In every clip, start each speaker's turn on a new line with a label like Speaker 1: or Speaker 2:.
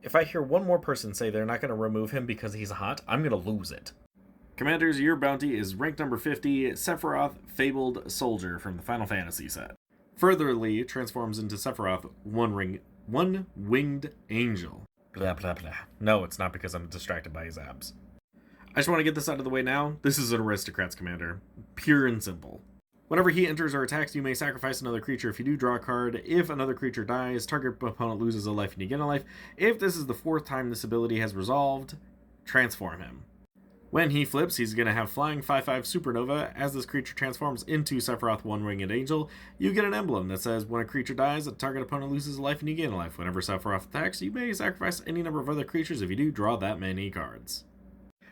Speaker 1: If I hear one more person say they're not going to remove him because he's hot, I'm going to lose it. Commanders, your bounty is rank number 50, Sephiroth, Fabled Soldier from the Final Fantasy set. Furtherly transforms into Sephiroth, one-winged angel. Blah, blah, blah. No, it's not because I'm distracted by his abs. I just want to get this out of the way now. This is an Aristocrat's commander. Pure and simple. Whenever he enters or attacks, you may sacrifice another creature. If you do, draw a card. If another creature dies, target opponent loses a life and you get a life. If this is the 4th time this ability has resolved, transform him. When he flips, he's going to have Flying 5/5 Supernova. As this creature transforms into Sephiroth One-Winged Angel, you get an emblem that says, when a creature dies, a target opponent loses a life and you gain a life. Whenever Sephiroth attacks, you may sacrifice any number of other creatures. If you do, draw that many cards.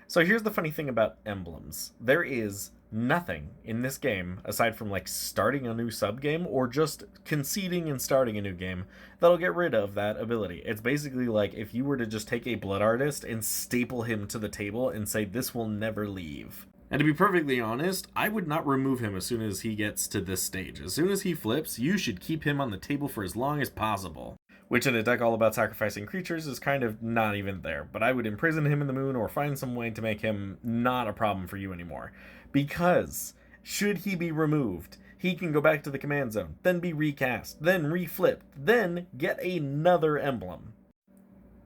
Speaker 1: So here's the funny thing about emblems. There is nothing in this game, aside from like starting a new sub-game or just conceding and starting a new game, that'll get rid of that ability. It's basically like if you were to just take a Blood Artist and staple him to the table and say, this will never leave. And to be perfectly honest, I would not remove him as soon as he gets to this stage. As soon as he flips, you should keep him on the table for as long as possible. Which in a deck all about sacrificing creatures is kind of not even there. But I would imprison him in the moon or find some way to make him not a problem for you anymore. Because, should he be removed, he can go back to the command zone, then be recast, then reflipped, then get another emblem.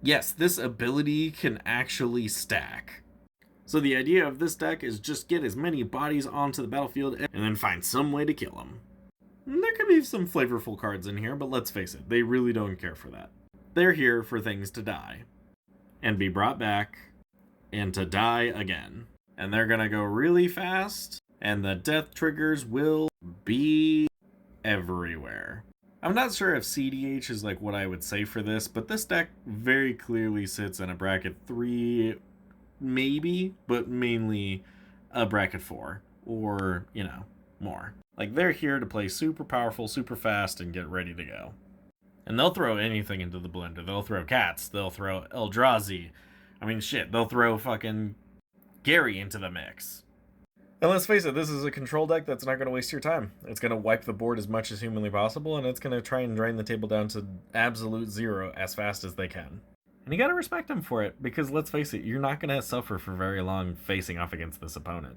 Speaker 1: Yes, this ability can actually stack. So the idea of this deck is just get as many bodies onto the battlefield and then find some way to kill them. There could be some flavorful cards in here, but let's face it, they really don't care for that. They're here for things to die, and be brought back, and to die again. And they're gonna go really fast, and the death triggers will be everywhere. I'm not sure if CDH is like what I would say for this, but this deck very clearly sits in a bracket 3, maybe, but mainly a bracket 4, or, you know, more. Like, they're here to play super powerful, super fast, and get ready to go. And they'll throw anything into the blender. They'll throw cats. They'll throw Eldrazi. I mean, shit, they'll throw fucking Gary into the mix. And let's face it, this is a control deck that's not going to waste your time. It's going to wipe the board as much as humanly possible, and it's going to try and drain the table down to absolute 0 as fast as they can. And you gotta respect them for it, because let's face it, you're not going to suffer for very long facing off against this opponent.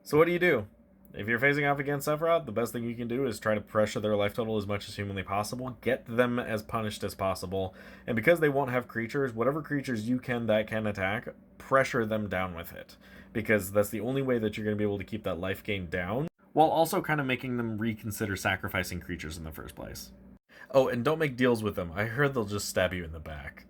Speaker 1: So what do? If you're facing off against Sephiroth, the best thing you can do is try to pressure their life total as much as humanly possible, get them as punished as possible, and because they won't have creatures, whatever creatures you can that can attack, pressure them down with it. Because that's the only way that you're going to be able to keep that life gain down, while also kind of making them reconsider sacrificing creatures in the first place. Oh, and don't make deals with them. I heard they'll just stab you in the back.